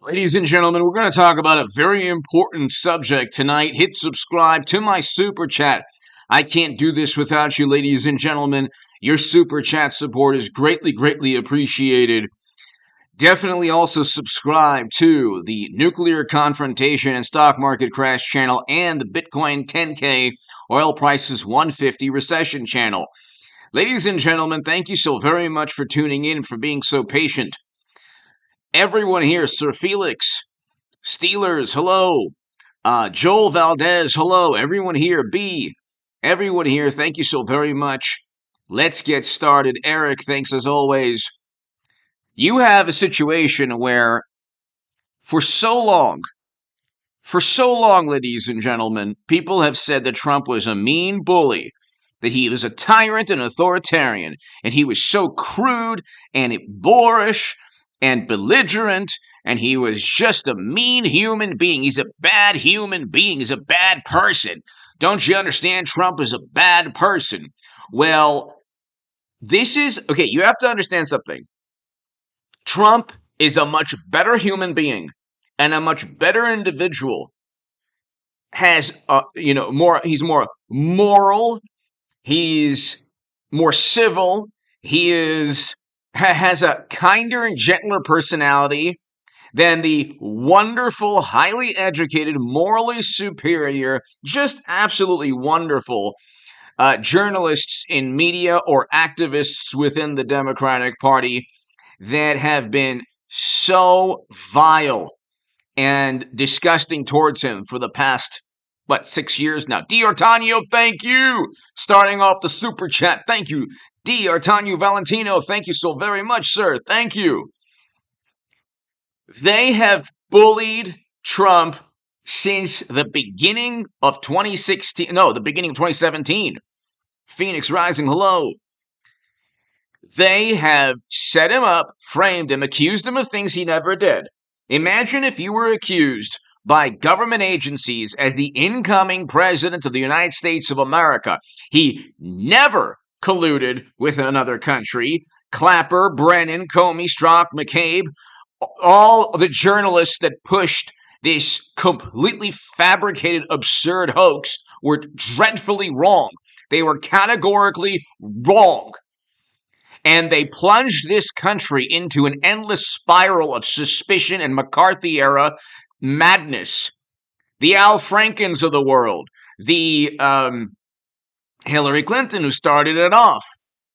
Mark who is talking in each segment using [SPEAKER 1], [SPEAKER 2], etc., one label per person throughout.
[SPEAKER 1] Ladies and gentlemen, we're going to talk about a very important subject tonight. Hit subscribe to my super chat. I can't do this without you, ladies and gentlemen. Your super chat support is greatly, greatly appreciated. Definitely also subscribe to the Nuclear Confrontation and Stock Market Crash channel and the Bitcoin 10K Oil Prices 150 Recession channel. Ladies and gentlemen, thank you so very much for tuning in, for being so patient. Everyone here, Sir Felix, Steelers, hello. Joel Valdez, hello. Everyone here, B, everyone here, thank you so very much. Let's get started. Eric, thanks as always. You have a situation where for so long, ladies and gentlemen, people have said that Trump was a mean bully, that he was a tyrant and authoritarian, and he was so crude and boorish and belligerent, and he was just a mean human being. He's a bad human being. He's a bad person. Don't you understand? Trump is a bad person. Well, okay, you have to understand something. Trump is a much better human being and a much better individual. He's more moral. He's more civil. Has a kinder and gentler personality than the wonderful, highly educated, morally superior, just absolutely wonderful journalists in media or activists within the Democratic Party that have been so vile and disgusting towards him for the past 6 years now. D'Artagnan, thank you. Starting off the super chat, thank you. D'Artagnan Valentino, thank you so very much, sir. Thank you. They have bullied Trump since the beginning of 2016. No, the beginning of 2017. Phoenix Rising, hello. They have set him up, framed him, accused him of things he never did. Imagine if you were accused by government agencies as the incoming president of the United States of America. He never colluded with another country. Clapper, Brennan, Comey, Strzok, McCabe, all the journalists that pushed this completely fabricated, absurd hoax were dreadfully wrong. They were categorically wrong. And they plunged this country into an endless spiral of suspicion and McCarthy-era madness. The Al Frankens of the world. The Hillary Clinton, who started it off,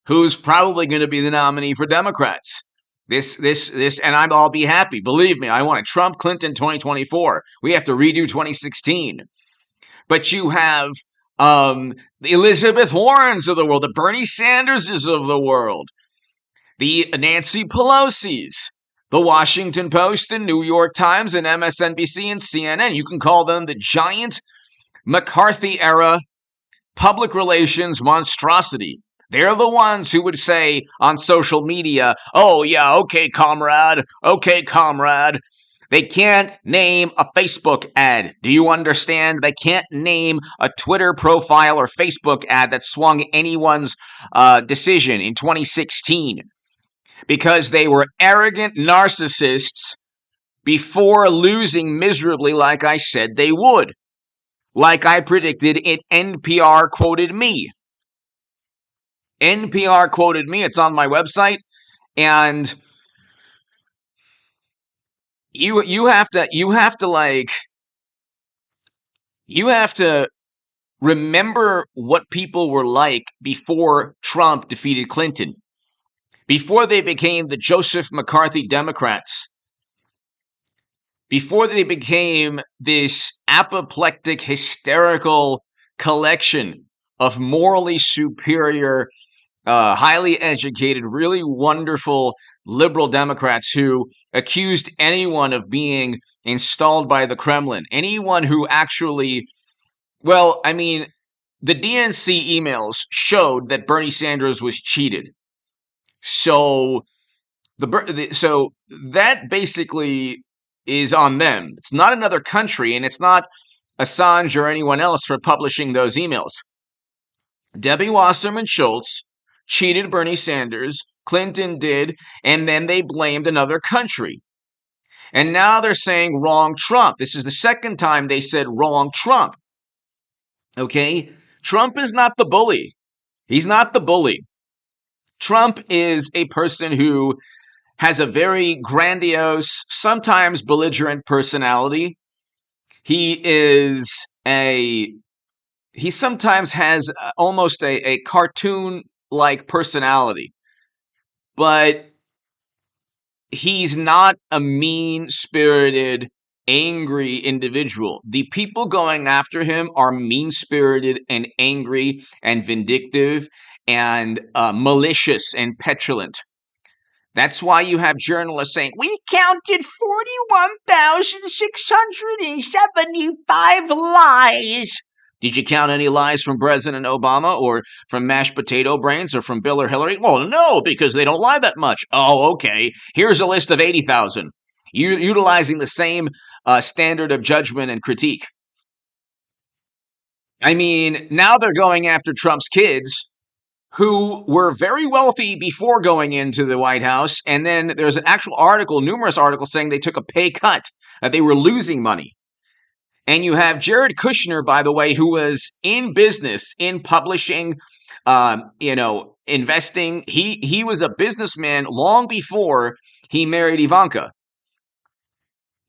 [SPEAKER 1] who's probably going to be the nominee for Democrats. And I'll be happy. Believe me, I want a Trump Clinton 2024. We have to redo 2016. But you have the Elizabeth Warrens of the world, the Bernie Sanderses of the world, the Nancy Pelosi's, the Washington Post and New York Times and MSNBC and CNN. You can call them the giant McCarthy-era public relations monstrosity. They're the ones who would say on social media, oh yeah, okay, comrade. They can't name a Facebook ad. Do you understand? They can't name a Twitter profile or Facebook ad that swung anyone's decision in 2016 because they were arrogant narcissists before losing miserably like I said they would. Like I predicted, NPR quoted me. NPR quoted me. It's on my website. And you have to remember what people were like before Trump defeated Clinton. Before they became the Joseph McCarthy Democrats. Before they became this apoplectic, hysterical collection of morally superior, highly educated, really wonderful liberal Democrats who accused anyone of being installed by the Kremlin. Anyone who actually, the DNC emails showed that Bernie Sanders was cheated. So that basically is on them. It's not another country, and it's not Assange or anyone else for publishing those emails. Debbie Wasserman Schultz cheated Bernie Sanders, Clinton did, and then they blamed another country. And now they're saying wrong Trump. This is the second time they said wrong Trump. Okay? Trump is not the bully. He's not the bully. Trump is a person who has a very grandiose, sometimes belligerent personality. He sometimes has almost a cartoon-like personality, but he's not a mean-spirited, angry individual. The people going after him are mean-spirited and angry and vindictive and malicious and petulant. That's why you have journalists saying, we counted 41,675 lies. Did you count any lies from President Obama or from mashed potato brains or from Bill or Hillary? Well, no, because they don't lie that much. Oh, okay. Here's a list of 80,000. Utilizing the same standard of judgment and critique. I mean, now they're going after Trump's kids, who were very wealthy before going into the White House. And then there's an actual article, numerous articles saying they took a pay cut, that they were losing money. And you have Jared Kushner, by the way, who was in business, in publishing, investing. He was a businessman long before he married Ivanka.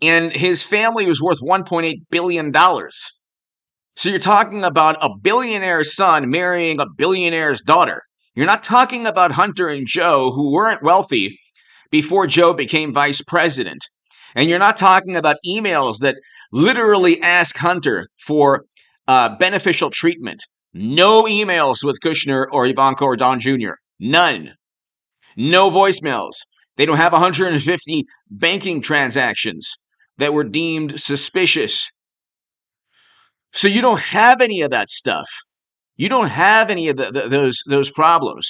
[SPEAKER 1] And his family was worth $1.8 billion. So you're talking about a billionaire's son marrying a billionaire's daughter. You're not talking about Hunter and Joe, who weren't wealthy before Joe became vice president. And you're not talking about emails that literally ask Hunter for beneficial treatment. No emails with Kushner or Ivanka or Don Jr. None. No voicemails. They don't have 150 banking transactions that were deemed suspicious. So you don't have any of that stuff. You don't have any of those problems.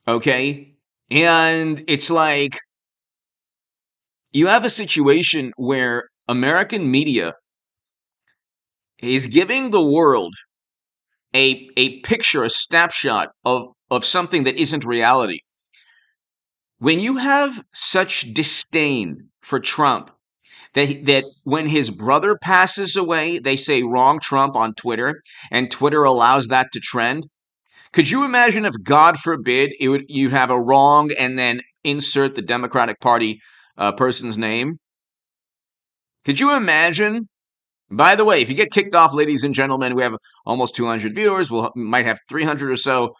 [SPEAKER 1] Okay? And it's like you have a situation where American media is giving the world a picture, a snapshot of something that isn't reality. When you have such disdain for Trump, that when his brother passes away, they say wrong Trump on Twitter, and Twitter allows that to trend. Could you imagine if, God forbid, you'd have a wrong and then insert the Democratic Party person's name? Could you imagine? By the way, if you get kicked off, ladies and gentlemen, we have almost 200 viewers. We might have 300 or so.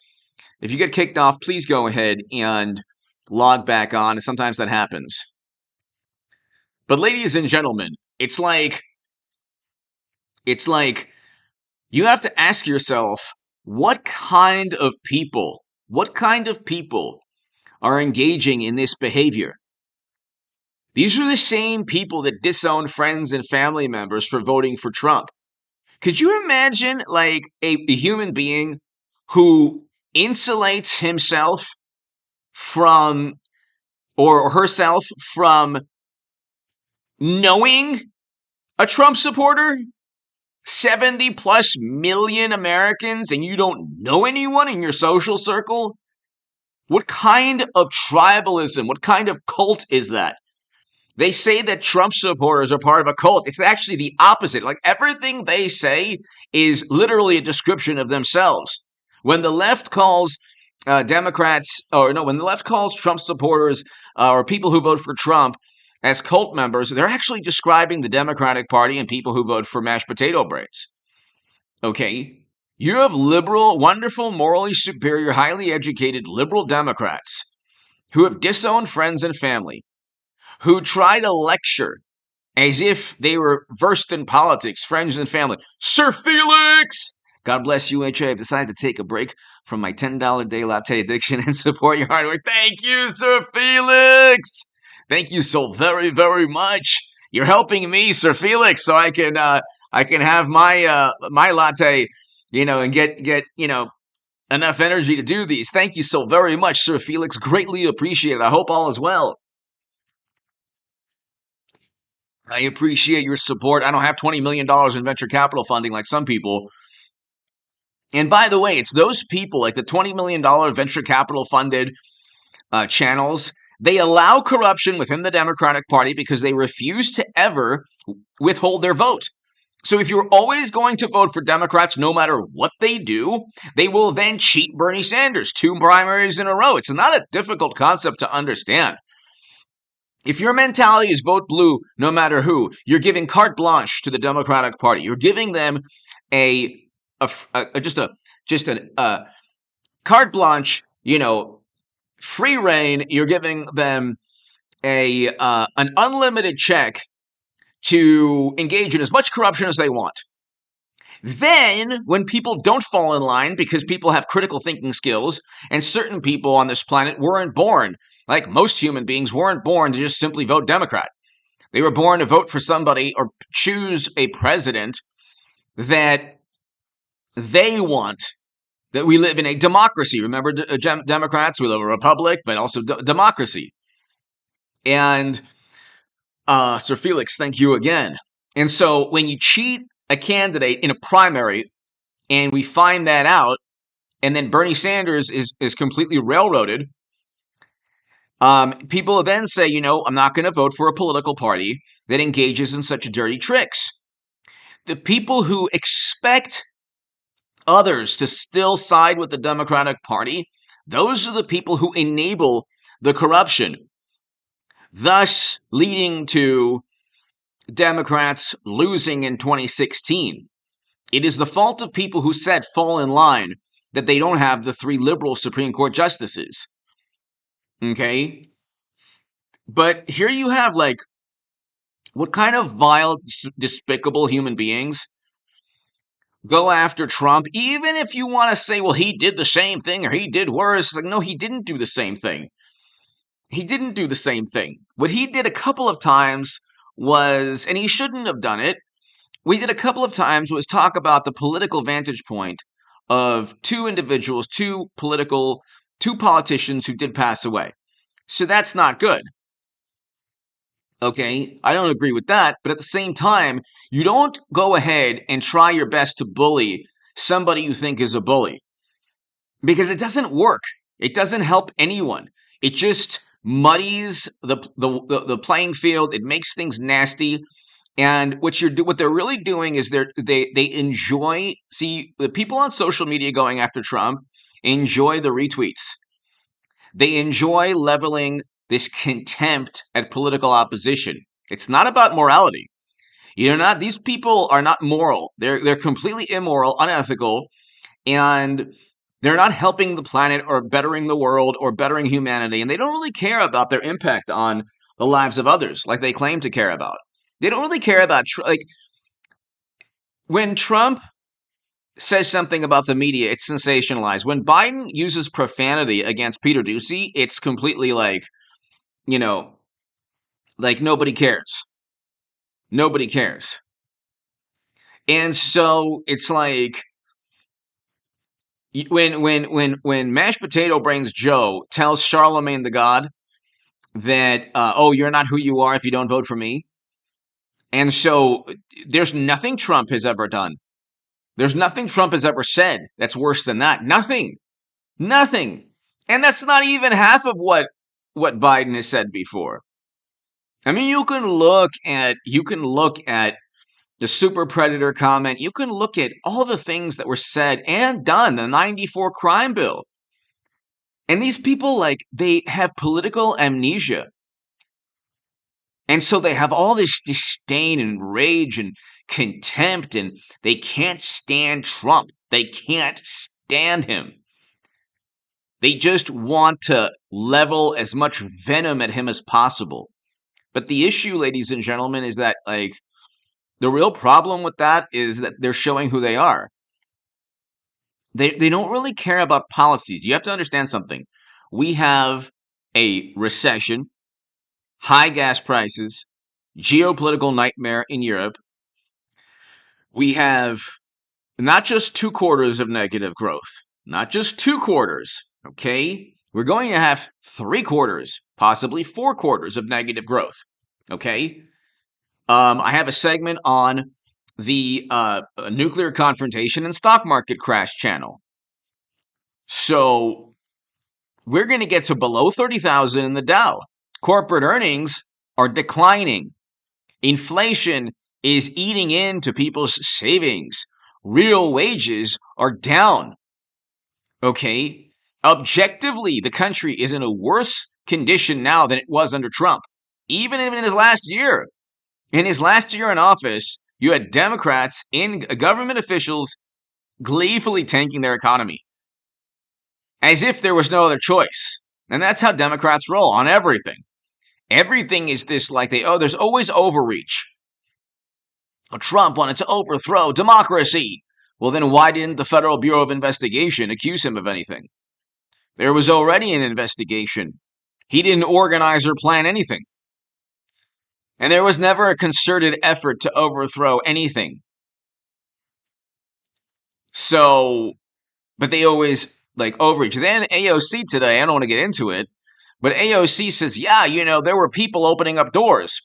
[SPEAKER 1] If you get kicked off, please go ahead and log back on. And sometimes that happens. But ladies and gentlemen, it's like you have to ask yourself, what kind of people are engaging in this behavior? These are the same people that disown friends and family members for voting for Trump. Could you imagine like a human being who insulates himself from or herself from knowing a Trump supporter? 70 plus million Americans, and you don't know anyone in your social circle? What kind of tribalism, what kind of cult is that? They say that Trump supporters are part of a cult. It's actually the opposite. Like everything they say is literally a description of themselves. When the left calls when the left calls Trump supporters or people who vote for Trump as cult members, they're actually describing the Democratic Party and people who vote for mashed potato brains. Okay? You have liberal, wonderful, morally superior, highly educated liberal Democrats who have disowned friends and family, who try to lecture as if they were versed in politics, friends and family. Sir Felix! God bless you, HA. I've decided to take a break from my $10 day latte addiction and support your hard work. Thank you, Sir Felix! Thank you so very, very much. You're helping me, Sir Felix, so I can have my latte, and get enough energy to do these. Thank you so very much, Sir Felix. Greatly appreciate it. I hope all is well. I appreciate your support. I don't have $20 million in venture capital funding like some people. And by the way, it's those people like the $20 million venture capital funded channels. They allow corruption within the Democratic Party because they refuse to ever withhold their vote. So if you're always going to vote for Democrats, no matter what they do, they will then cheat Bernie Sanders 2 primaries in a row. It's not a difficult concept to understand. If your mentality is vote blue no matter who, you're giving carte blanche to the Democratic Party. You're giving them just a carte blanche, free reign. You're giving them an unlimited check to engage in as much corruption as they want. Then, when people don't fall in line because people have critical thinking skills, and certain people on this planet weren't born, like most human beings, weren't born to just simply vote Democrat. They were born to vote for somebody or choose a president that they want. That we live in a democracy. Remember, Democrats, we live in a republic, but also democracy. And Sir Felix, thank you again. And so when you cheat a candidate in a primary, and we find that out, and then Bernie Sanders is completely railroaded, people then say, I'm not going to vote for a political party that engages in such dirty tricks. The people who expect others to still side with the Democratic Party, those are the people who enable the corruption, thus leading to Democrats losing in 2016. It is the fault of people who said fall in line that they don't have the 3 liberal Supreme Court justices. Okay? But here you have, what kind of vile, despicable human beings go after Trump, even if you want to say, well, he did the same thing or he did worse. No, he didn't do the same thing. He didn't do the same thing. What he did a couple of times was, and he shouldn't have done it, we did a couple of times was talk about the political vantage point of 2 individuals, 2 politicians who did pass away. So that's not good. Okay, I don't agree with that, but at the same time, you don't go ahead and try your best to bully somebody you think is a bully. Because it doesn't work. It doesn't help anyone. It just muddies the playing field. It makes things nasty. And what they're really doing is they enjoy, see, the people on social media going after Trump enjoy the retweets. They enjoy leveling this contempt at political opposition. It's not about morality. These people are not moral. They're completely immoral, unethical, and they're not helping the planet or bettering the world or bettering humanity. And they don't really care about their impact on the lives of others like they claim to care about. They don't really care about, when Trump says something about the media, it's sensationalized. When Biden uses profanity against Peter Doocy, it's completely nobody cares. Nobody cares. And so it's like when Mashed Potato Brains Joe tells Charlemagne the God that, you're not who you are if you don't vote for me. And so there's nothing Trump has ever done. There's nothing Trump has ever said that's worse than that. Nothing. Nothing. And that's not even half of what Biden has said before. I mean, you can look at the super predator comment. You can look at all the things that were said and done, the 94 crime bill. And these people, they have political amnesia. And so they have all this disdain and rage and contempt, and they can't stand Trump. They can't stand him. They just want to level as much venom at him as possible. But the issue, ladies and gentlemen, is that, the real problem with that is that they're showing who they are. They don't really care about policies. You have to understand something. We have a recession, high gas prices, geopolitical nightmare in Europe. We have not just 2 quarters of negative growth, not just 2 quarters, okay? We're going to have 3 quarters, possibly 4 quarters of negative growth, okay? I have a segment on the nuclear confrontation and stock market crash channel. So we're going to get to below 30,000 in the Dow. Corporate earnings are declining. Inflation is eating into people's savings. Real wages are down. Okay? Objectively, the country is in a worse condition now than it was under Trump. Even in his last year. In his last year in office, you had Democrats in government officials gleefully tanking their economy. As if there was no other choice. And that's how Democrats roll on everything. Everything is this like there's always overreach. Trump wanted to overthrow democracy. Well, then why didn't the Federal Bureau of Investigation accuse him of anything? There was already an investigation. He didn't organize or plan anything. And there was never a concerted effort to overthrow anything. So, but they always overreach. Then AOC today, I don't want to get into it, but AOC says, yeah, there were people opening up doors.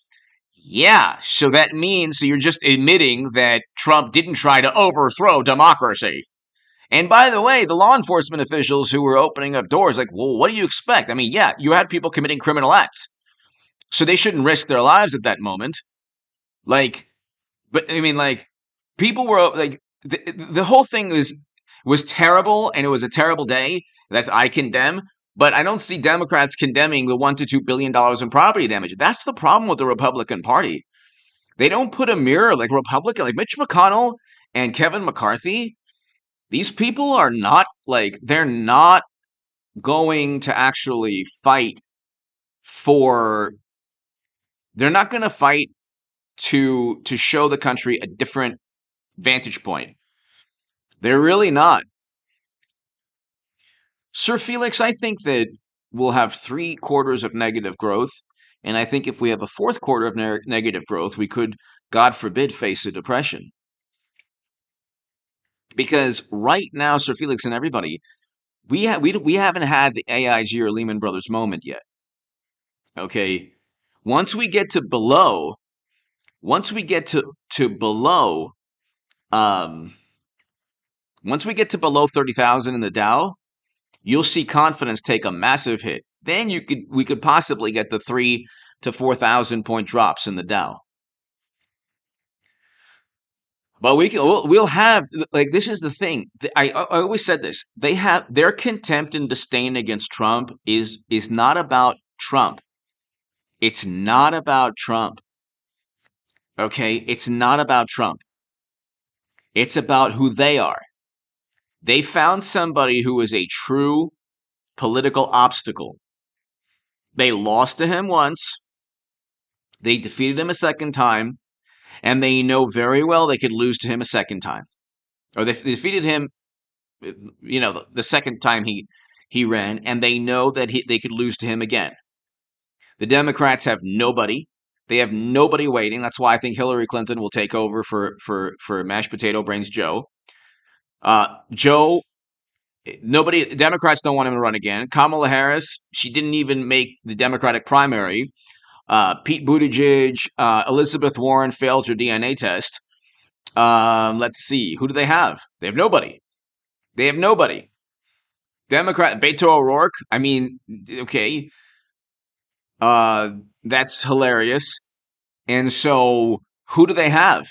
[SPEAKER 1] Yeah, so that means you're just admitting that Trump didn't try to overthrow democracy. And by the way, the law enforcement officials who were opening up doors, well, what do you expect? I mean, yeah, you had people committing criminal acts. So they shouldn't risk their lives at that moment. People were the whole thing was terrible, and it was a terrible day that I condemn. But I don't see Democrats condemning the $1 to $2 billion in property damage. That's the problem with the Republican Party. They don't put a mirror like Mitch McConnell and Kevin McCarthy. These people are not they're not going to actually fight for. They're not going to fight to show the country a different vantage point. They're really not. Sir Felix, I think that we'll have 3 quarters of negative growth. And I think if we have a 4th quarter of negative growth, we could, God forbid, face a depression. Because right now, Sir Felix and everybody, we haven't had the AIG or Lehman Brothers moment yet. Okay? Once we get to below 30,000 in the Dow, you'll see confidence take a massive hit. Then we could possibly get the 3,000 to 4,000 point drops in the Dow. But we'll have this is the thing. I always said this. They have their contempt and disdain against Trump is not about Trump. It's not about Trump. Okay, it's not about Trump. It's about who they are. They found somebody who is a true political obstacle. They lost to him once. They defeated him a second time. And they know very well they could lose to him a second time. Or they defeated him, the second time he ran. And they know that they could lose to him again. The Democrats have nobody. They have nobody waiting. That's why I think Hillary Clinton will take over for mashed potato brains Joe. Democrats don't want him to run again. Kamala Harris, she didn't even make the Democratic primary. Pete Buttigieg, Elizabeth Warren failed her DNA test. Let's see. Who do they have? They have nobody. Democrat, Beto O'Rourke. I mean, okay. That's hilarious. And so, who do they have?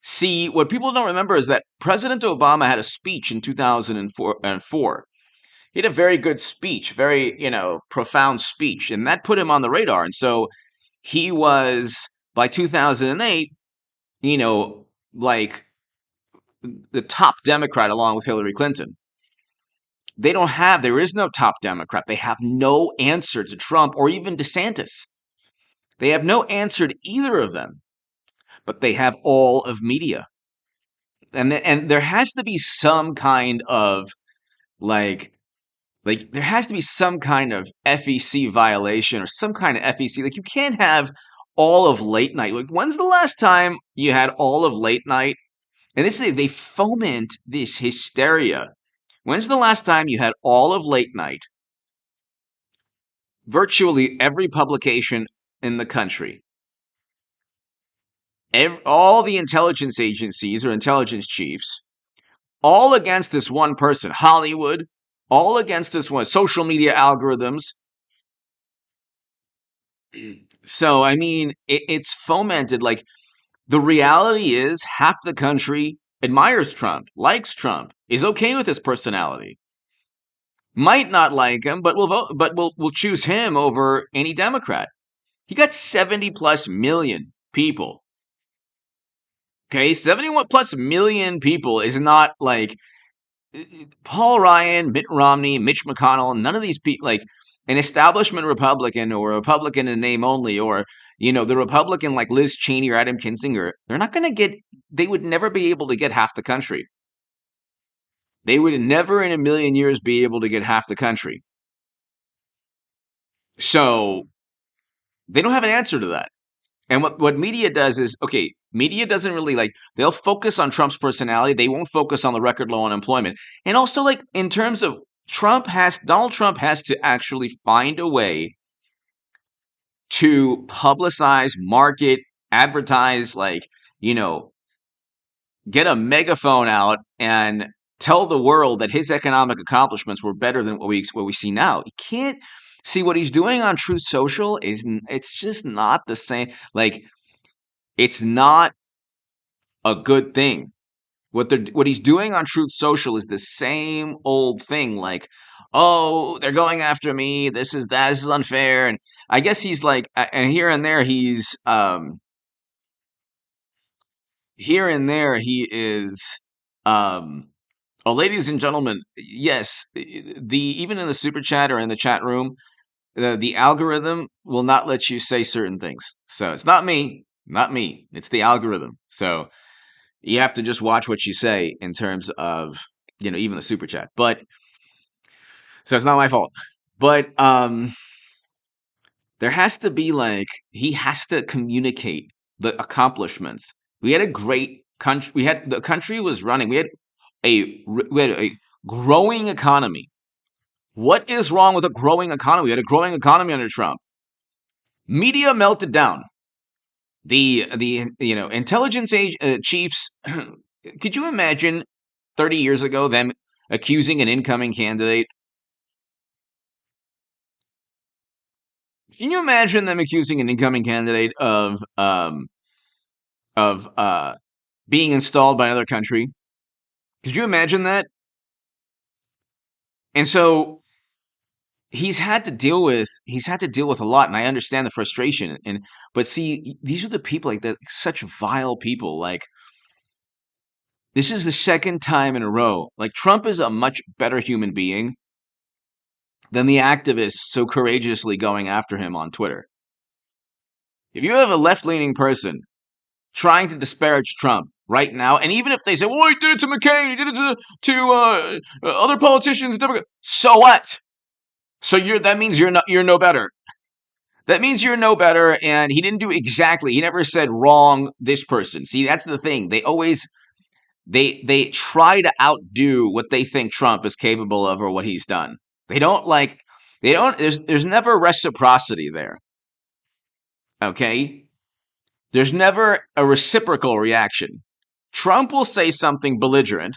[SPEAKER 1] See, what people don't remember is that President Obama had a speech in 2004. He had a very good speech, very, profound speech, and that put him on the radar. And so he was, by 2008, the top Democrat along with Hillary Clinton. There is no top Democrat. They have no answer to Trump or even DeSantis. They have no answer to either of them, but they have all of media. And there has to be some kind of there has to be some kind of FEC violation or some kind of FEC. You can't have all of late night. When's the last time you had all of late night? And they foment this hysteria. When's the last time you had all of late night? Virtually every publication in the country. all the intelligence agencies or intelligence chiefs, all against this one person, Hollywood, all against this one, social media algorithms. So, I mean, it's fomented. Like, the reality is half the country admires Trump, likes Trump, is okay with his personality. Might not like him, but will vote, but will choose him over any Democrat. He got 70 plus million people. Okay, 71 plus million people is not like Paul Ryan, Mitt Romney, Mitch McConnell, none of these people, like an establishment Republican or a Republican in name only, or, the Republican like Liz Cheney or Adam Kinzinger, they would never be able to get half the country. They would never in a million years be able to get half the country. So they don't have an answer to that. And what media does is, okay, media doesn't really they'll focus on Trump's personality. They won't focus on the record low unemployment. And also, in terms of Donald Trump has to actually find a way to publicize, market, advertise, get a megaphone out and tell the world that his economic accomplishments were better than what we see now. You can't see what he's doing on Truth Social it's just not the same. It's not a good thing. What he's doing on Truth Social is the same old thing. Oh, they're going after me. This is unfair. And I guess he's and here and there he is. Oh, ladies and gentlemen, yes, even in the super chat or in the chat room, the algorithm will not let you say certain things. So it's not me. It's the algorithm. So you have to just watch what you say in terms of, even the super chat. But so it's not my fault. But there has to be he has to communicate the accomplishments. We had a great country. The country was running. We had a growing economy. What is wrong with a growing economy? We had a growing economy under Trump. Media melted down. The intelligence chiefs. Could you imagine 30 years ago them accusing an incoming candidate? Can you imagine them accusing an incoming candidate of being installed by another country? Could you imagine that? And so he's had to deal with a lot, and I understand the frustration. But see, these are the people such vile people. This is the second time in a row. Trump is a much better human being than the activists so courageously going after him on Twitter. If you have a left-leaning person trying to disparage Trump right now, and even if they say, well, he did it to McCain, he did it to other politicians, so what? So that means you're no better. That means you're no better, and he didn't do exactly. He never said wrong this person. See, that's the thing. They always they try to outdo what they think Trump is capable of or what he's done. There's never reciprocity there. Okay? There's never a reciprocal reaction. Trump will say something belligerent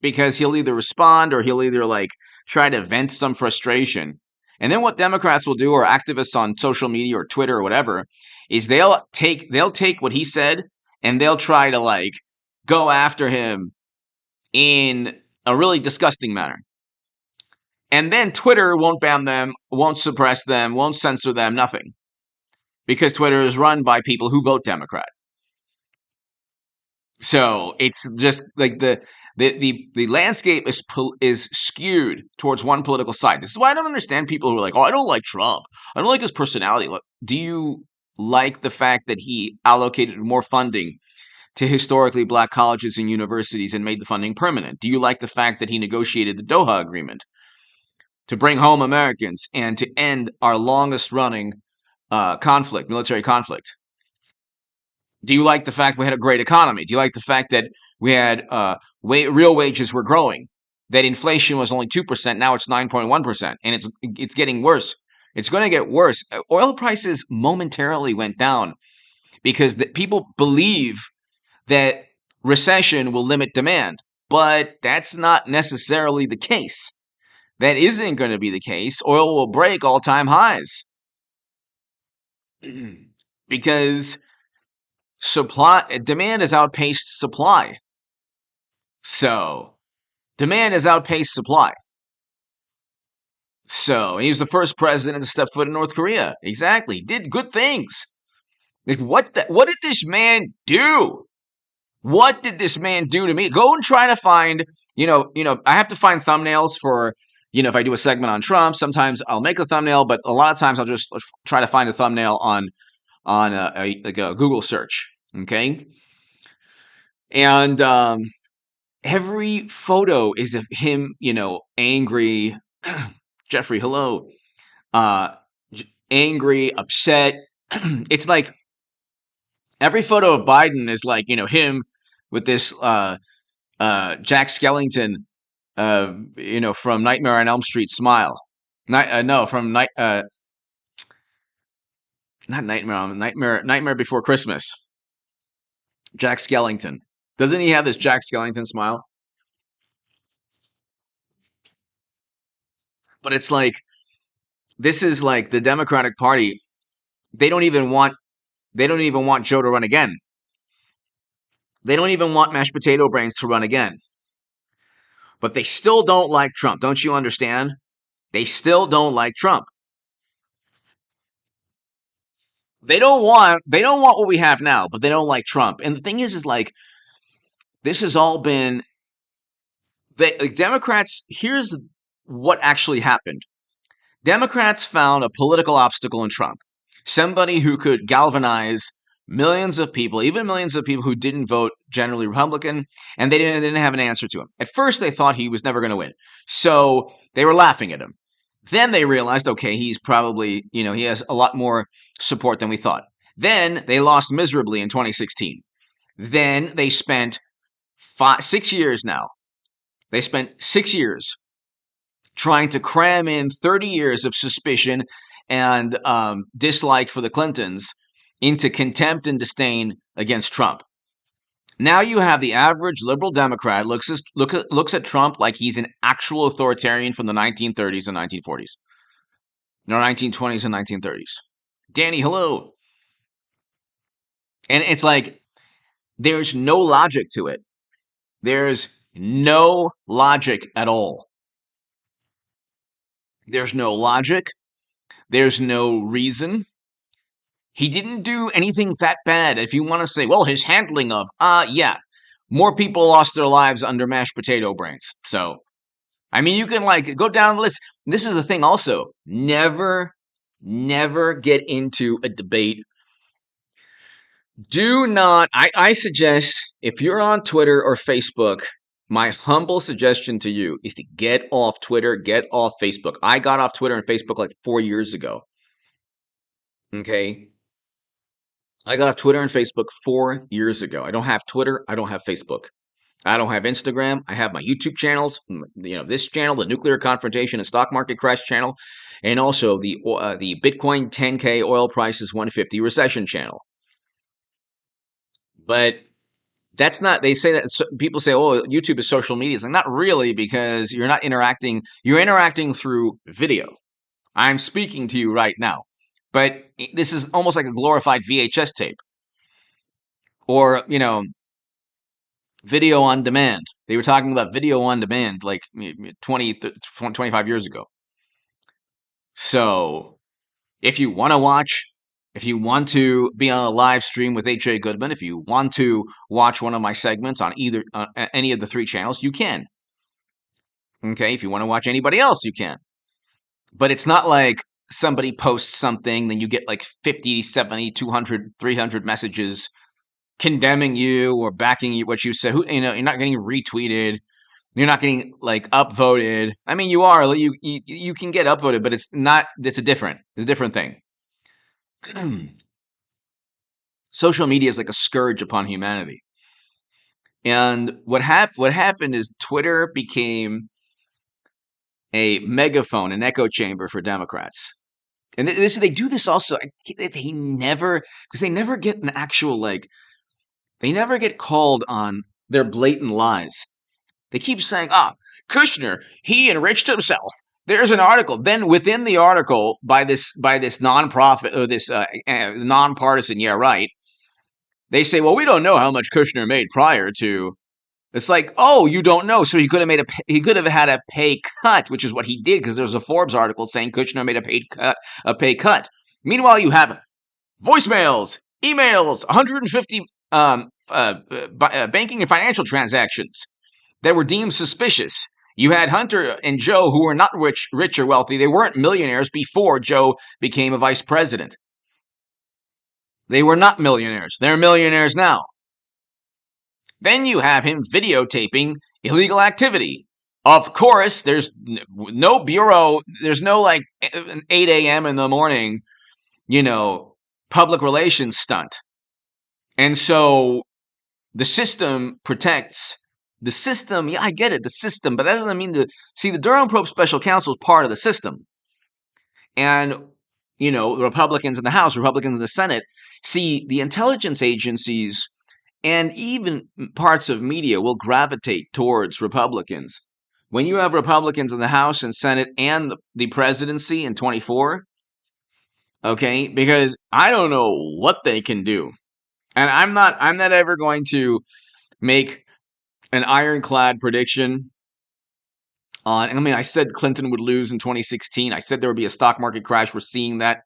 [SPEAKER 1] because he'll either respond or he'll either try to vent some frustration. And then what Democrats will do, or activists on social media or Twitter or whatever, is they'll take what he said and they'll try to go after him in a really disgusting manner. And then Twitter won't ban them, won't suppress them, won't censor them, nothing. Because Twitter is run by people who vote Democrat. So it's just the landscape is skewed towards one political side. This is why I don't understand people who are oh, I don't like Trump. I don't like his personality. Look, do you like the fact that he allocated more funding to historically black colleges and universities and made the funding permanent? Do you like the fact that he negotiated the Doha Agreement to bring home Americans and to end our longest running military conflict? Do you like the fact we had a great economy? Do you like the fact that we had real wages were growing? That inflation was only 2%, now it's 9.1%, and it's getting worse. It's going to get worse. Oil prices momentarily went down because people believe that recession will limit demand, but that's not necessarily the case. That isn't going to be the case. Oil will break all-time highs because demand has outpaced supply. So demand has outpaced supply. So he was the first president to step foot in North Korea. Exactly. Did good things. Like what did this man do? What did this man do to me? Go and try to find, I have to find thumbnails for, if I do a segment on Trump, sometimes I'll make a thumbnail, but a lot of times I'll just try to find a thumbnail on a Google search. Okay. And every photo is of him, angry. Jeffrey, hello. Angry, upset. It's like every photo of Biden is like, him with this Jack Skellington, from Nightmare on Elm Street smile. From not Nightmare Before Christmas. Jack Skellington. Doesn't he have this Jack Skellington smile? But it's like, this is like the Democratic Party. They don't even want Joe to run again. They don't even want mashed potato brains to run again. But they still don't like Trump. Don't you understand? They still don't like Trump. They don't want what we have now, but they don't like Trump. And the thing is like, this has all been Democrats. Here's what actually happened. Democrats found a political obstacle in Trump. Somebody who could galvanize millions of people, even millions of people who didn't vote generally Republican, and they didn't have an answer to him. At first, they thought he was never going to win. So they were laughing at him. Then they realized, okay, he's probably, he has a lot more support than we thought. Then they lost miserably in 2016. Then they spent 6 years now. They spent 6 years trying to cram in 30 years of suspicion and dislike for the Clintons into contempt and disdain against Trump. Now you have the average liberal Democrat looks at Trump like he's an actual authoritarian from the 1930s and 1940s. No, 1920s and 1930s. Danny, hello. And it's like, there's no logic to it. There's no logic at all. There's no logic. There's no reason. He didn't do anything that bad. If you want to say, well, his handling of, yeah, more people lost their lives under mashed potato brains. So, I mean, you can go down the list. This is the thing also. Never get into a debate. Do not, I suggest, if you're on Twitter or Facebook, my humble suggestion to you is to get off Twitter, get off Facebook. I got off Twitter and Facebook like 4 years ago. Okay? I got off Twitter and Facebook 4 years ago. I don't have Twitter. I don't have Facebook. I don't have Instagram. I have my YouTube channels, this channel, the Nuclear Confrontation and Stock Market Crash channel, and also the Bitcoin 10K oil prices 150 recession channel. But that's not, they say that, people say, oh, YouTube is social media. It's like, not really, because you're not interacting. You're interacting through video. I'm speaking to you right now. But this is almost like a glorified VHS tape. Or, video on demand. They were talking about video on demand like 25 years ago. So, if you want to watch, if you want to be on a live stream with H.A. Goodman, if you want to watch one of my segments on any of the 3 channels, you can. Okay, if you want to watch anybody else, you can. But it's not like somebody posts something, then you get like 50, 70, 200, 300 messages condemning you or backing you, what you said. You're not getting retweeted. You're not getting upvoted. I mean, you are. You can get upvoted, but it's not. It's a different thing. Social media is like a scourge upon humanity. And what happened is Twitter became a megaphone, an echo chamber for Democrats. And they do this also. They never, because they never get an actual, like, they never get called on their blatant lies. They keep saying, Kushner, he enriched himself. There's an article. Then within the article by this nonprofit or this nonpartisan, yeah, right, they say, well, we don't know how much Kushner made prior to. It's like, oh, you don't know, so he could have had a pay cut, which is what he did, because there's a Forbes article saying Kushner made a pay cut. Meanwhile, you have voicemails, emails, 150 banking and financial transactions that were deemed suspicious. You had Hunter and Joe, who were not rich or wealthy. They weren't millionaires before Joe became a vice president. They were not millionaires. They're millionaires now. Then you have him videotaping illegal activity. Of course, there's no bureau, there's no like 8 a.m. in the morning, public relations stunt. And so the system protects the system. Yeah, I get it, the system, but that doesn't mean the Durham Probe Special Counsel is part of the system. And, Republicans in the House, Republicans in the Senate see the intelligence agencies and even parts of media will gravitate towards Republicans. When you have Republicans in the House and Senate and the presidency in 24, okay, because I don't know what they can do. And I'm not ever going to make an ironclad prediction on, I said Clinton would lose in 2016. I said there would be a stock market crash. We're seeing that.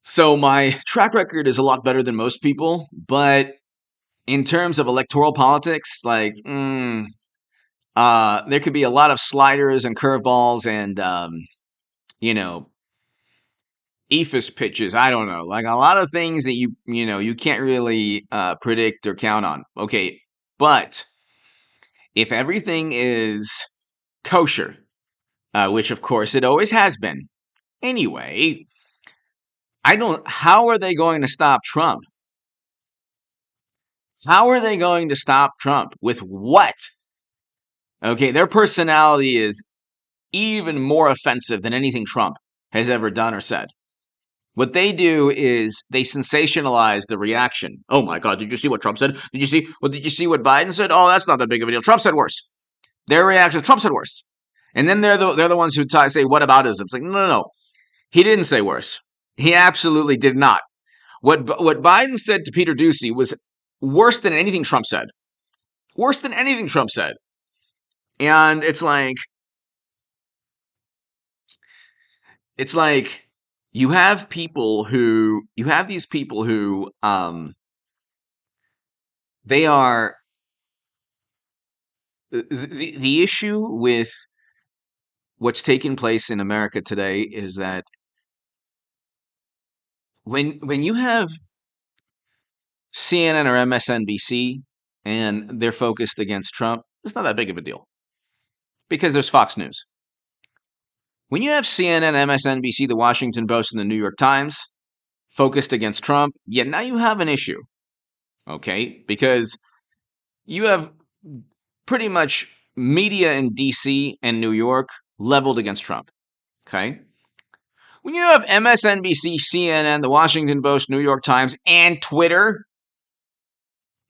[SPEAKER 1] So my track record is a lot better than most people, but in terms of electoral politics, like, there could be a lot of sliders and curveballs and, ephus pitches. I don't know, like a lot of things that you can't really predict or count on. Okay, but if everything is kosher, which of course it always has been, anyway, how are they going to stop Trump? How are they going to stop Trump? With what? Okay, their personality is even more offensive than anything Trump has ever done or said. What they do is they sensationalize the reaction. Oh my God, did you see what Trump said? Did you see what Biden said? Oh, that's not that big of a deal. Trump said worse. Their reaction, Trump said worse. And then they're the ones who say, what aboutism? It's like, no. He didn't say worse. He absolutely did not. What Biden said to Peter Doocy was worse than anything Trump said. Worse than anything Trump said. And it's like you have these people who they are the issue with what's taking place in America today is that when you have CNN or MSNBC and they're focused against Trump, it's not that big of a deal because there's Fox News. When you have CNN, MSNBC, The Washington Post, and The New York Times focused against Trump, now you have an issue, okay? Because you have pretty much media in D.C. and New York leveled against Trump, okay? When you have MSNBC, CNN, The Washington Post, New York Times, and Twitter,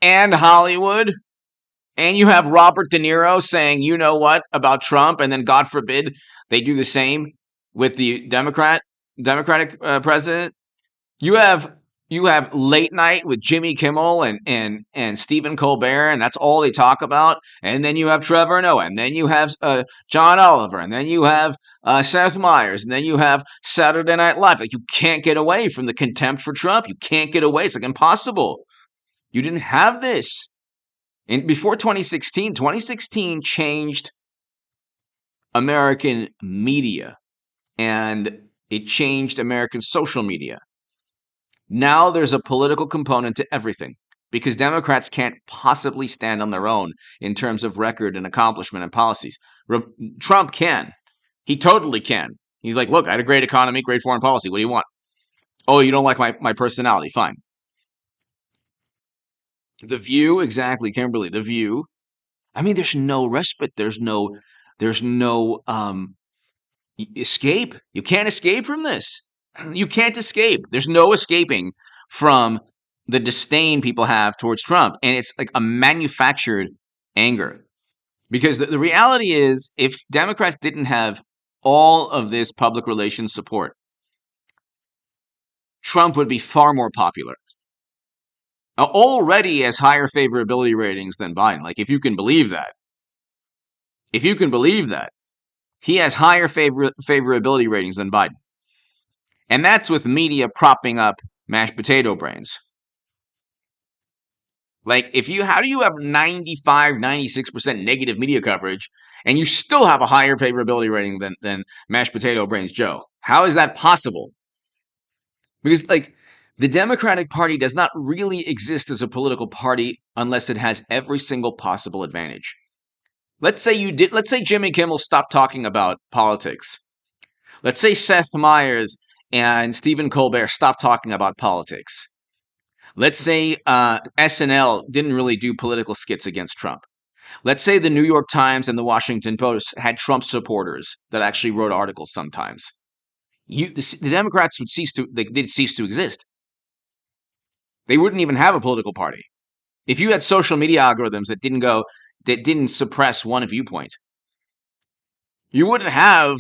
[SPEAKER 1] and Hollywood, and you have Robert De Niro saying, you know what, about Trump, and then God forbid they do the same with the Democratic president. You have late night with Jimmy Kimmel and Stephen Colbert, and that's all they talk about. And then you have Trevor Noah, and then you have John Oliver, and then you have Seth Meyers, and then you have Saturday Night Live. Like, you can't get away from the contempt for Trump. You can't get away. It's like impossible. You didn't have this. And before 2016 changed American media, and it changed American social media. Now there's a political component to everything because Democrats can't possibly stand on their own in terms of record and accomplishment and policies. Trump can. He totally can. He's like, look, I had a great economy, great foreign policy. What do you want? Oh, you don't like my personality. Fine. The View, exactly, Kimberly. The View. There's no respite. There's no Escape. You can't escape from this. You can't escape. There's no escaping from the disdain people have towards Trump. And it's like a manufactured anger. Because the reality is, if Democrats didn't have all of this public relations support, Trump would be far more popular. Already has higher favorability ratings than Biden. Like, if you can believe that. If you can believe that. He has higher favorability ratings than Biden. And that's with media propping up mashed potato brains. Like, how do you have 95, 96% negative media coverage and you still have a higher favorability rating than mashed potato brains Joe? How is that possible? Because, like, the Democratic Party does not really exist as a political party unless it has every single possible advantage. Let's say Jimmy Kimmel stopped talking about politics. Let's say Seth Meyers and Stephen Colbert stopped talking about politics. Let's say SNL didn't really do political skits against Trump. Let's say the New York Times and the Washington Post had Trump supporters that actually wrote articles sometimes. The Democrats would cease to exist. They wouldn't even have a political party. If you had social media algorithms that didn't suppress one viewpoint, you wouldn't have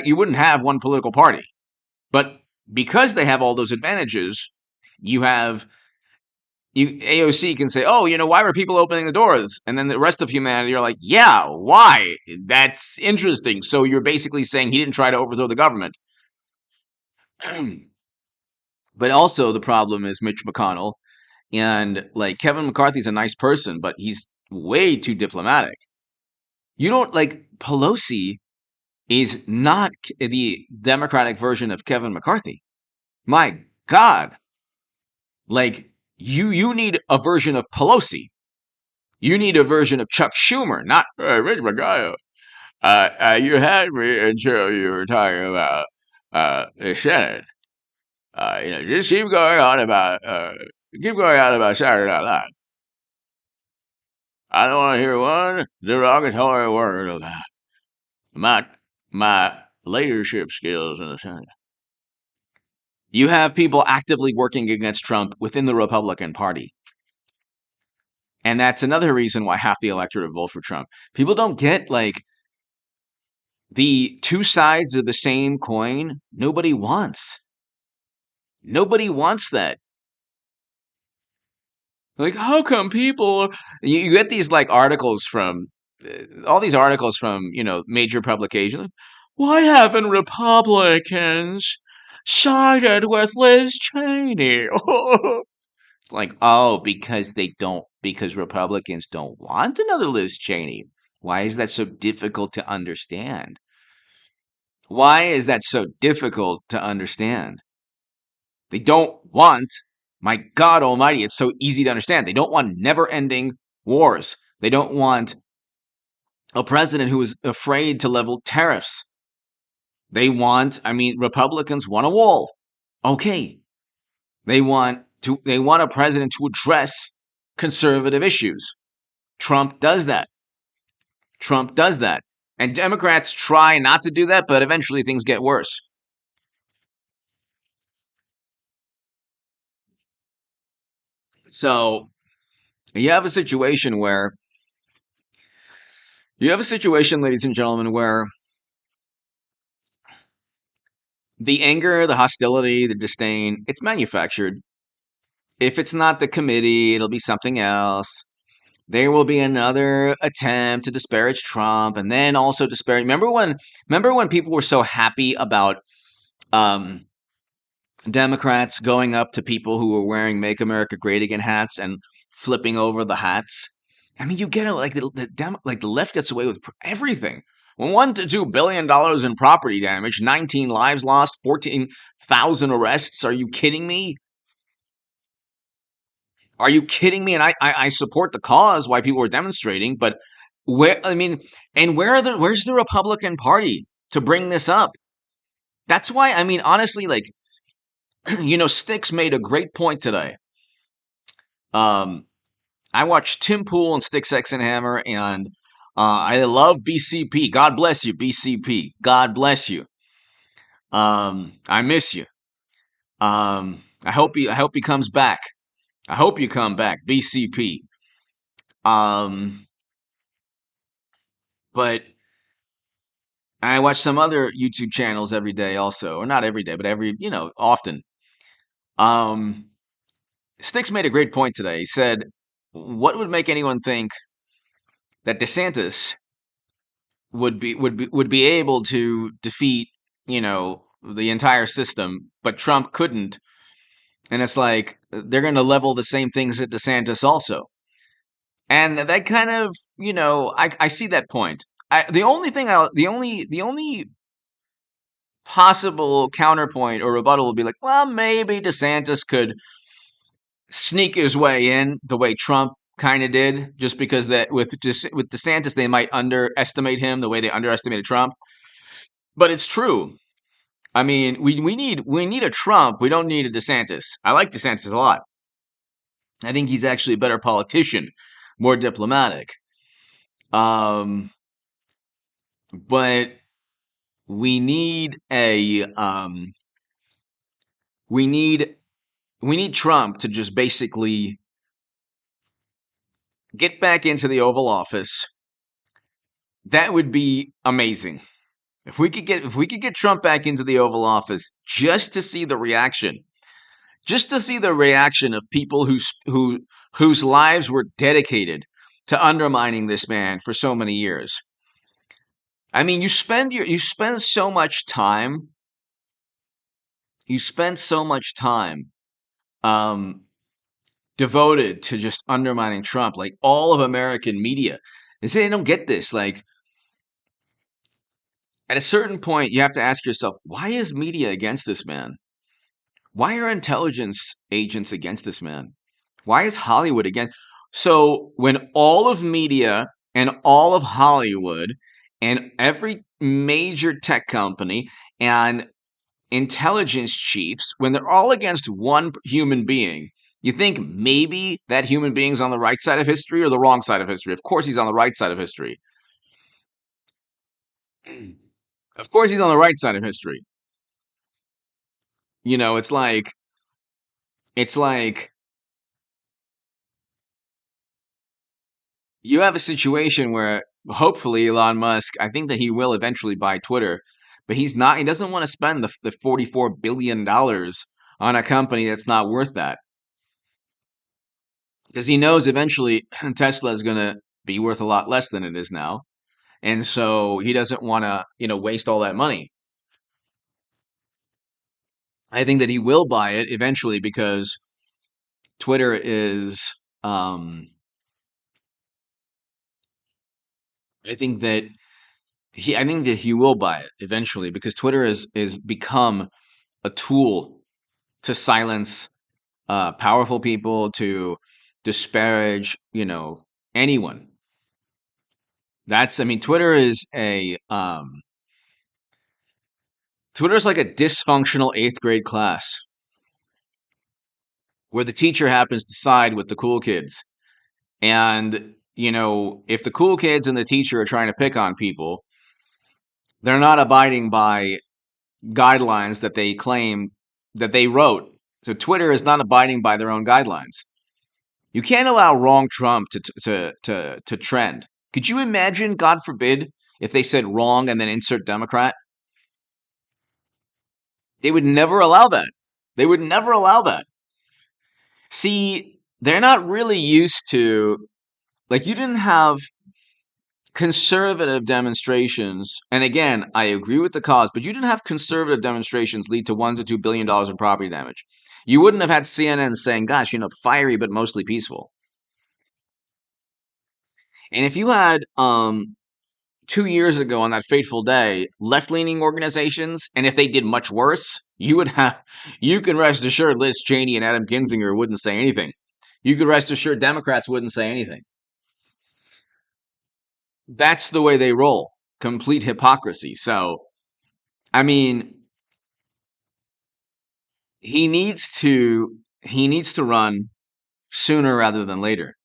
[SPEAKER 1] you wouldn't have one political party. But because they have all those advantages, AOC can say, oh, why were people opening the doors? And then the rest of humanity are like, yeah, why? That's interesting. So you're basically saying he didn't try to overthrow the government. But also the problem is Mitch McConnell. And, like, Kevin McCarthy's a nice person, but he's way too diplomatic. Pelosi is not the Democratic version of Kevin McCarthy. My God. Like, you need a version of Pelosi. You need a version of Chuck Schumer, not Rich McGuire. You had me until you were talking about the Senate. Just keep going on about Saturday Night Live. I don't want to hear one derogatory word about my leadership skills in the Senate. You have people actively working against Trump within the Republican Party. And that's another reason why half the electorate vote for Trump. People don't get, like, the two sides of the same coin. Nobody wants. Nobody wants that. Like, how come people... You get these, like, articles from... all these articles from, major publications. Why haven't Republicans sided with Liz Cheney? Like, oh, because Republicans don't want another Liz Cheney. Why is that so difficult to understand? Why is that so difficult to understand? They don't want, my God almighty, it's so easy to understand. They don't want never-ending wars. They don't want a president who is afraid to level tariffs. Republicans want a wall. Okay. They want a president to address conservative issues. Trump does that. And Democrats try not to do that, but eventually things get worse. So you have a situation, ladies and gentlemen, where the anger, the hostility, the disdain, it's manufactured. If it's not the committee, it'll be something else. There will be another attempt to disparage Trump, and then also disparage. Remember when people were so happy about Democrats going up to people who were wearing "Make America Great Again" hats and flipping over the hats? I mean, you get it. Like the left gets away with everything. $1 to $2 billion in property damage, 19 lives lost, 14,000 arrests. Are you kidding me? Are you kidding me? And I support the cause, why people are demonstrating, but where's the Republican Party to bring this up? That's why, honestly, like, Sticks made a great point today. I watched Tim Pool and Sticks X and Hammer, and I love BCP. God bless you, BCP. God bless you. I miss you. I hope he comes back. I hope you come back, BCP. Um, but I watch some other YouTube channels every day, also, or not every day, but often. Um, Sticks made a great point today. He said, "What would make anyone think that DeSantis would be able to defeat, the entire system, but Trump couldn't?" And it's like they're going to level the same things at DeSantis also. And that kind of, I see that point. The only possible counterpoint or rebuttal would be like, well, maybe DeSantis could sneak his way in the way Trump kind of did, just because that with DeSantis they might underestimate him the way they underestimated Trump. But it's true. I mean, we need a Trump. We don't need a DeSantis. I like DeSantis a lot. I think he's actually a better politician, more diplomatic. Um, but we need a we need we need Trump to just basically get back into the Oval Office. That would be amazing. If we could get Trump back into the Oval Office just to see the reaction, just to see the reaction of people whose lives were dedicated to undermining this man for so many years. I mean, you spend so much time um, devoted to just undermining Trump, like all of American media. They don't get this. Like, at a certain point, you have to ask yourself, why is media against this man? Why are intelligence agents against this man? Why is Hollywood against? So when all of media and all of Hollywood and every major tech company and intelligence chiefs, when they're all against one human being, you think maybe that human being's on the right side of history or the wrong side of history? Of course he's on the right side of history. Of course he's on the right side of history. You know, it's like you have a situation where hopefully Elon Musk, I think that he will eventually buy Twitter, but he doesn't want to spend the $44 billion on a company that's not worth that. Because he knows eventually Tesla is going to be worth a lot less than it is now. And so he doesn't want to, waste all that money. I think that he will buy it eventually because Twitter is, I think that he will buy it eventually because Twitter is become a tool to silence powerful people, to disparage, anyone. Twitter is Twitter's like a dysfunctional eighth grade class where the teacher happens to side with the cool kids. And, if the cool kids and the teacher are trying to pick on people, they're not abiding by guidelines that they claim that they wrote. So Twitter is not abiding by their own guidelines. You can't allow wrong Trump to trend. Could you imagine, God forbid, if they said wrong and then insert Democrat? They would never allow that. They would never allow that. See, they're not really used to, like, you didn't have conservative demonstrations. And again, I agree with the cause, but you didn't have conservative demonstrations lead to $1 to $2 billion in property damage. You wouldn't have had CNN saying, gosh, fiery but mostly peaceful. And if you had 2 years ago on that fateful day, left-leaning organizations, and if they did much worse, you can rest assured Liz Cheney and Adam Kinzinger wouldn't say anything. You could rest assured Democrats wouldn't say anything. That's the way they roll. Complete hypocrisy. So, I mean, he needs to run sooner rather than later.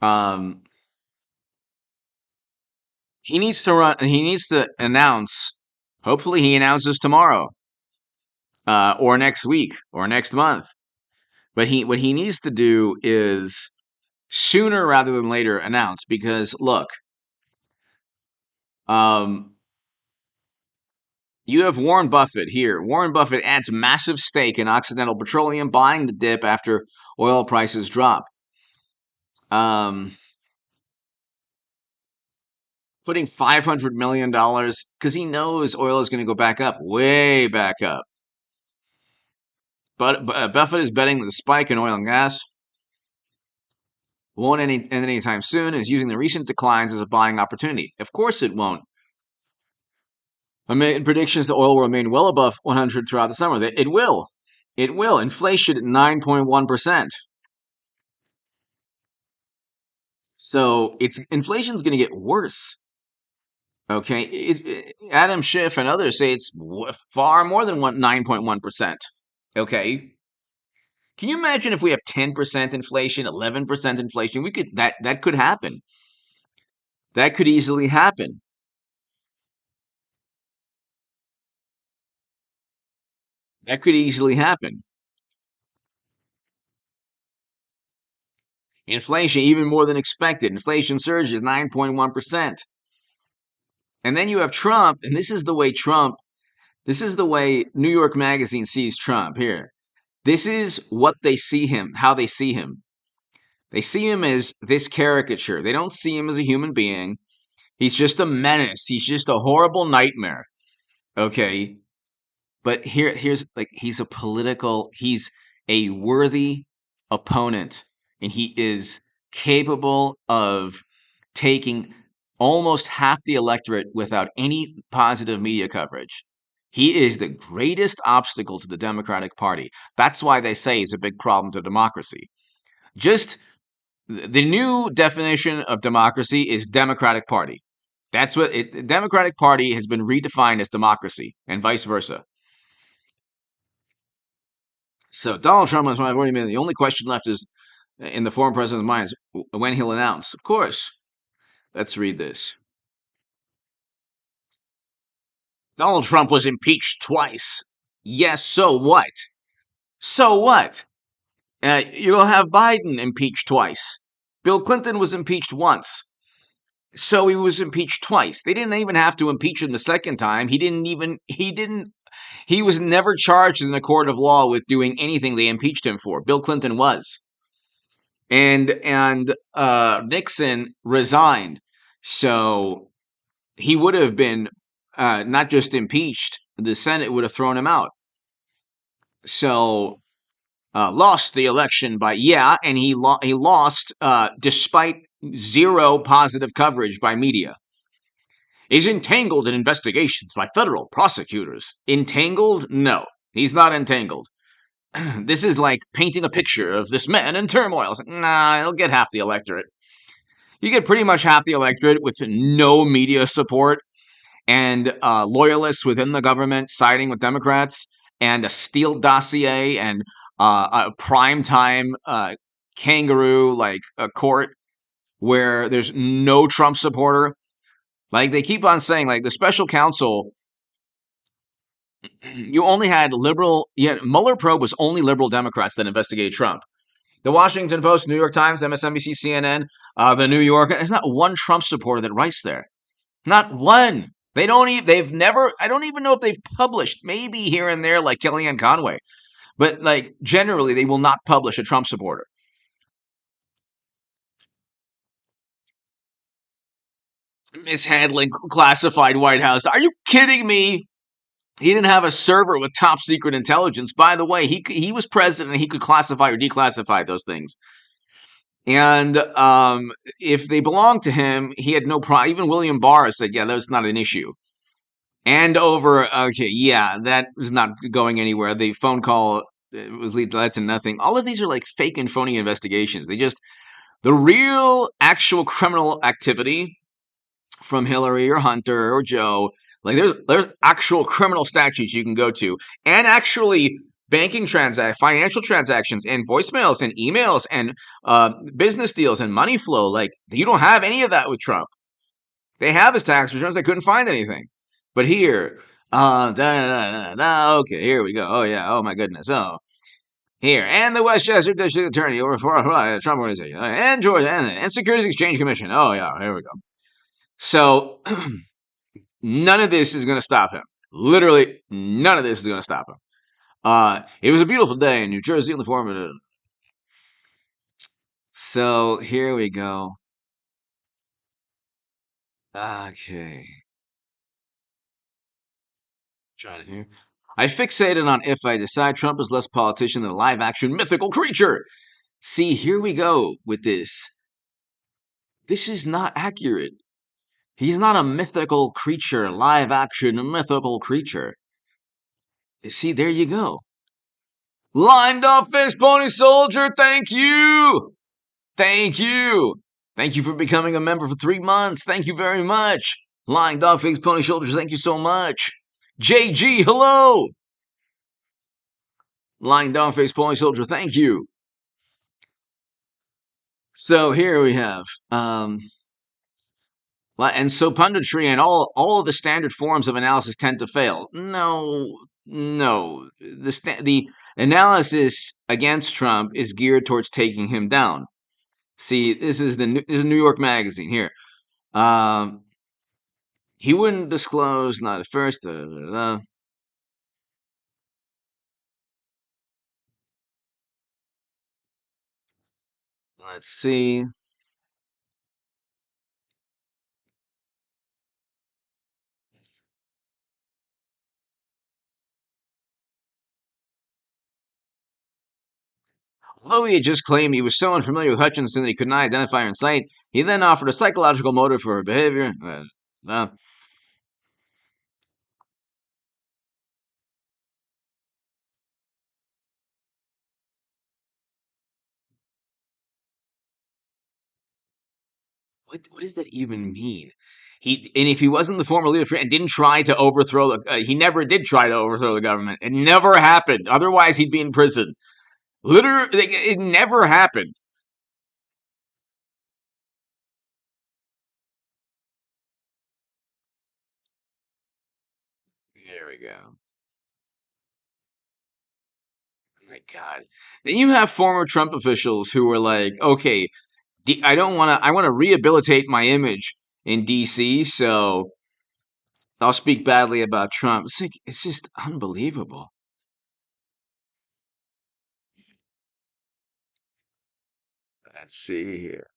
[SPEAKER 1] Um, He needs to run. He needs to announce. Hopefully, he announces tomorrow, or next week, or next month. But what he needs to do is sooner rather than later announce, because look, you have Warren Buffett here. Warren Buffett adds massive stake in Occidental Petroleum, buying the dip after oil prices drop. Putting $500 million because he knows oil is going to go back up, way back up. But Buffett is betting that the spike in oil and gas won't end anytime soon, and is using the recent declines as a buying opportunity. Of course it won't. Amid predictions that oil will remain well above 100 throughout the summer. It will. It will. Inflation at 9.1%. So inflation is going to get worse. Okay, Adam Schiff and others say it's far more than 9.1%. Okay, can you imagine if we have 10% inflation, 11% inflation? We could that could happen. That could easily happen. That could easily happen. Inflation even more than expected. Inflation surges 9.1%. And then you have Trump, and this is the way New York Magazine sees Trump here. This is what they see him, how they see him. They see him as this caricature. They don't see him as a human being. He's just a menace. He's just a horrible nightmare. Okay. But here's like he's a worthy opponent, and he is capable of taking almost half the electorate without any positive media coverage. He is the greatest obstacle to the Democratic Party. That's why they say he's a big problem to democracy. Just the new definition of democracy is Democratic Party. That's what the Democratic Party has been redefined as democracy, and vice versa. So Donald Trump has already been. The only question left is in the former president's mind is when he'll announce. Of course. Let's read this. Donald Trump was impeached twice. Yes, so what? So what? You'll have Biden impeached twice. Bill Clinton was impeached once. So he was impeached twice. They didn't even have to impeach him the second time. He was never charged in a court of law with doing anything they impeached him for. Bill Clinton was. And Nixon resigned. So he would have been not just impeached, the Senate would have thrown him out. So lost the election and he lost despite zero positive coverage by media. Is entangled in investigations by federal prosecutors. Entangled? No, he's not entangled. This is like painting a picture of this man in turmoil. It's like, nah, he'll get half the electorate. You get pretty much half the electorate with no media support and loyalists within the government siding with Democrats and a Steele dossier and a primetime kangaroo like a court where there's no Trump supporter. Like they keep on saying, like the special counsel, you only had Mueller probe was only liberal Democrats that investigated Trump. The Washington Post, New York Times, MSNBC, CNN, the New Yorker, there's not one Trump supporter that writes there. Not one. I don't even know if they've published, maybe here and there, like Kellyanne Conway. But like generally, they will not publish a Trump supporter. Mishandling classified White House. Are you kidding me? He didn't have a server with top secret intelligence. By the way, he was president and he could classify or declassify those things. And if they belonged to him, he had no problem. Even William Barr said, yeah, that's not an issue. And that was not going anywhere. The phone call led to nothing. All of these are like fake and phony investigations. The real actual criminal activity from Hillary or Hunter or Joe, like there's actual criminal statutes you can go to, and actually financial transactions, and voicemails and emails and business deals and money flow. Like you don't have any of that with Trump. They have his tax returns. They couldn't find anything. But here, okay, here we go. Oh, yeah. Oh, my goodness. Oh, here. And the Westchester District Attorney over for Trump organization. And Georgia. And Securities Exchange Commission. Oh, yeah. Here we go. So none of this is going to stop him. Literally, none of this is going to stop him. It was a beautiful day in New Jersey in the form of. So here we go. Okay. Trying to hear. I fixated on if I decide Trump is less politician than a live action mythical creature. See, here we go with this. This is not accurate. He's not a mythical creature, live action mythical creature. See, there you go. Lined up face pony soldier, thank you. Thank you. Thank you for becoming a member for 3 months. Thank you very much. Lying dog face pony shoulders, thank you so much. JG, hello. Lying dog face pony soldier, thank you. So here we have, and so punditry and all of the standard forms of analysis tend to fail. No. The analysis against Trump is geared towards taking him down. See, this is New York Magazine here. He wouldn't disclose, not at first. Let's see. Although he had just claimed he was so unfamiliar with Hutchinson that he could not identify her in sight, he then offered a psychological motive for her behavior. What does that even mean? If he wasn't the former leader and didn't try to overthrow he never did try to overthrow the government. It never happened. Otherwise, he'd be in prison. Literally, it never happened. There we go. Oh my God. Then you have former Trump officials who were like, okay, I don't want to. I want to rehabilitate my image in D.C., so I'll speak badly about Trump. It's just unbelievable. Let's see here.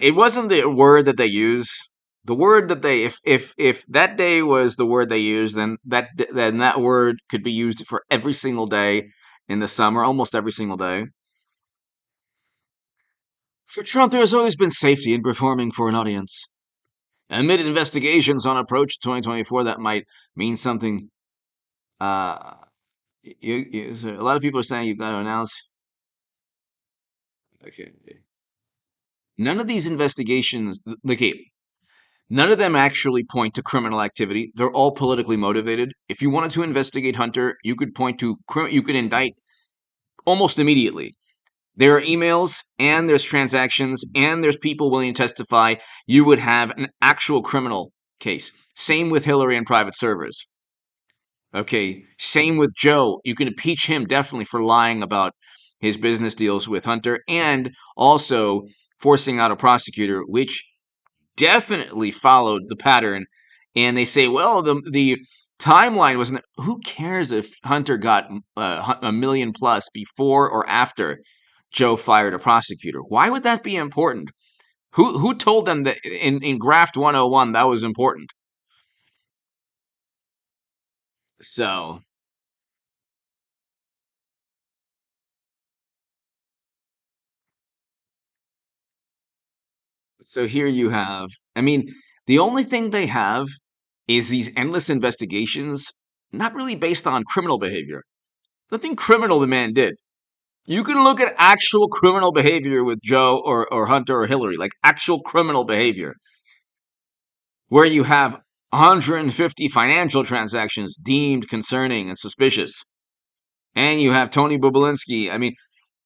[SPEAKER 1] It wasn't the word that they use. The word that they, if that day was the word they used, then that word could be used for every single day in the summer, almost every single day. For Trump, there has always been safety in performing for an audience. Amid investigations on approach to 2024 that might mean something. Uh, so a lot of people are saying you've got to announce. Okay. None of these investigations, none of them actually point to criminal activity. They're all politically motivated. If you wanted to investigate Hunter, you could you could indict almost immediately. There are emails and there's transactions and there's people willing to testify. You would have an actual criminal case. Same with Hillary and private servers. Okay, same with Joe. You can impeach him definitely for lying about his business deals with Hunter and also forcing out a prosecutor, which definitely followed the pattern. And they say, well, the timeline wasn't. Who cares if Hunter got a million plus before or after Joe fired a prosecutor? Why would that be important? Who told them that in Graft 101 that was important? So here you have. I mean, the only thing they have is these endless investigations, not really based on criminal behavior. Nothing criminal the man did. You can look at actual criminal behavior with Joe or Hunter or Hillary, like actual criminal behavior, where you have 150 financial transactions deemed concerning and suspicious. And you have Tony Bobulinski. I mean,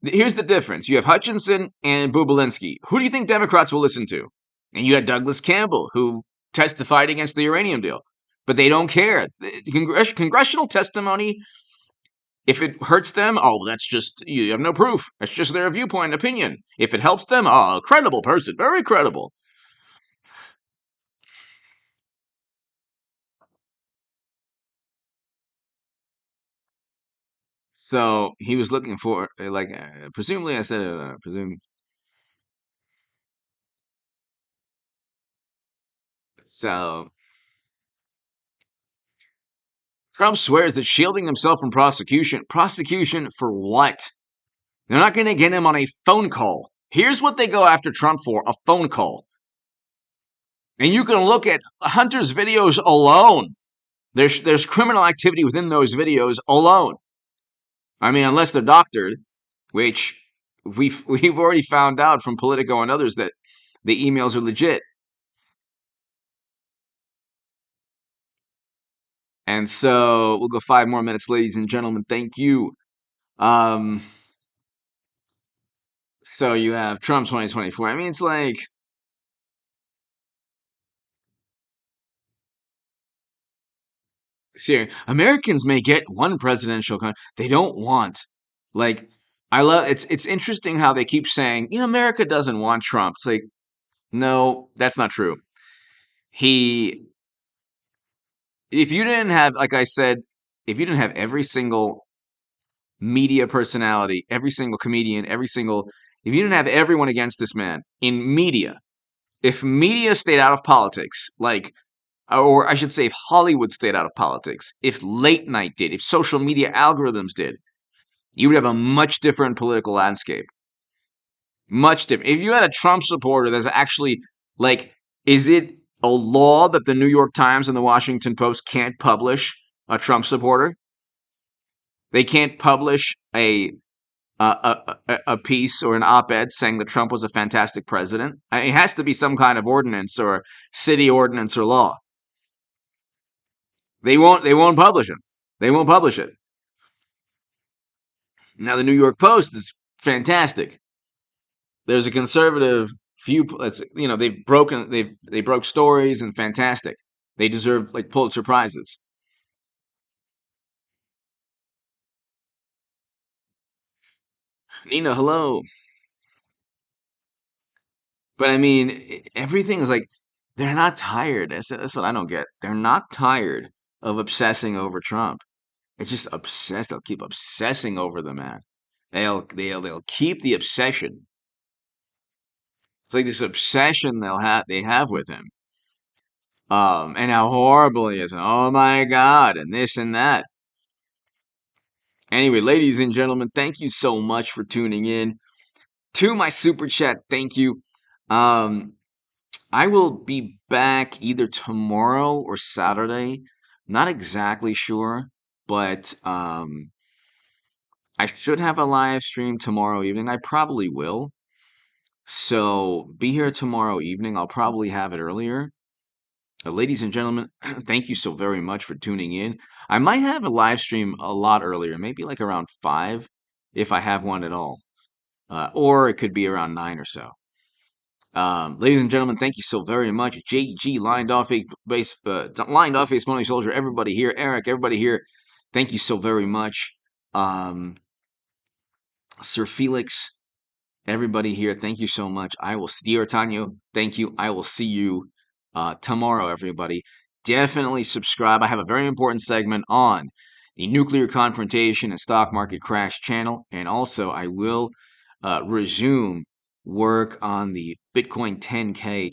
[SPEAKER 1] Here's the difference. You have Hutchinson and Bubelinski. Who do you think Democrats will listen to? And you had Douglas Campbell, who testified against the uranium deal. But they don't care. Congressional testimony, if it hurts them, that's just, you have no proof. That's just their viewpoint and opinion. If it helps them, a credible person, very credible. So he was looking for, presumably I said, presume. So Trump swears that shielding himself from prosecution. Prosecution for what? They're not going to get him on a phone call. Here's what they go after Trump for, a phone call. And you can look at Hunter's videos alone. There's criminal activity within those videos alone. I mean, unless they're doctored, which we've already found out from Politico and others that the emails are legit. And so we'll go 5 more minutes, ladies and gentlemen. Thank you. So you have Trump 2024. I mean, it's like, see, Americans may get one presidential they don't want. Like, I love it's interesting how they keep saying, America doesn't want Trump. It's like, no, that's not true. If you didn't have, like I said, if you didn't have every single media personality, every single comedian, if you didn't have everyone against this man in media, if media stayed out of politics, or I should say, if Hollywood stayed out of politics, if late night did, if social media algorithms did, you would have a much different political landscape. Much different. If you had a Trump supporter that's actually, is it a law that the New York Times and the Washington Post can't publish a Trump supporter? They can't publish a piece or an op-ed saying that Trump was a fantastic president. I mean, it has to be some kind of ordinance or city ordinance or law. They won't publish it. They won't publish it. Now the New York Post is fantastic. There's a conservative few, they broke stories and fantastic. They deserve Pulitzer prizes. Nina, hello. But I mean, everything is they're not tired. That's what I don't get. They're not tired of obsessing over Trump. It's just obsessed. They'll keep obsessing over the man. They'll keep the obsession. It's like this obsession they have with him. And how horrible he is. And oh my God, and this and that. Anyway, ladies and gentlemen, thank you so much for tuning in to my super chat. Thank you. I will be back either tomorrow or Saturday. Not exactly sure, but I should have a live stream tomorrow evening. I probably will. So be here tomorrow evening. I'll probably have it earlier. Ladies and gentlemen, thank you so very much for tuning in. I might have a live stream a lot earlier, maybe around 5, if I have one at all. Or it could be around 9 or so. Ladies and gentlemen, thank you so very much. JG, lined off face money soldier, everybody here. Eric, everybody here. Thank you so very much. Sir Felix, everybody here. Thank you so much. I will see you, Tanya. Thank you. I will see you tomorrow, everybody. Definitely subscribe. I have a very important segment on the nuclear confrontation and stock market crash channel, and also I will resume work on the Bitcoin 10K